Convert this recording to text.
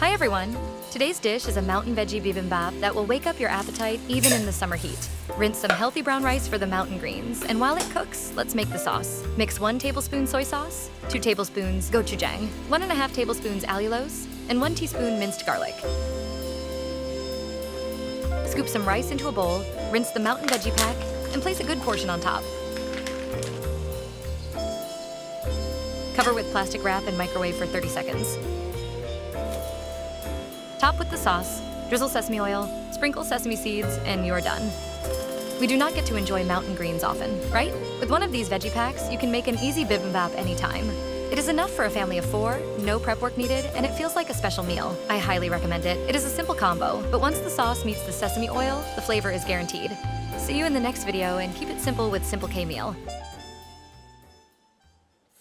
Hi everyone! Today's dish is a mountain veggie bibimbap that will wake up your appetite even in the summer heat. Rinse some healthy brown rice for the mountain greens, and while it cooks, let's make the sauce. Mix 1 tablespoon soy sauce, 2 tablespoons gochujang, 1.5 tablespoons allulose, and 1 teaspoon minced garlic. Scoop some rice into a bowl, rinse the mountain veggie pack, and place a good portion on top. Cover with plastic wrap and microwave for 30 seconds. Top with the sauce, drizzle sesame oil, sprinkle sesame seeds, and you're done. We do not get to enjoy mountain greens often, right? With one of these veggie packs, you can make an easy bibimbap anytime. It is enough for a family of 4, no prep work needed, and it feels like a special meal. I highly recommend it. It is a simple combo, but once the sauce meets the sesame oil, the flavor is guaranteed. See you in the next video, and keep it simple with Simple K Meal.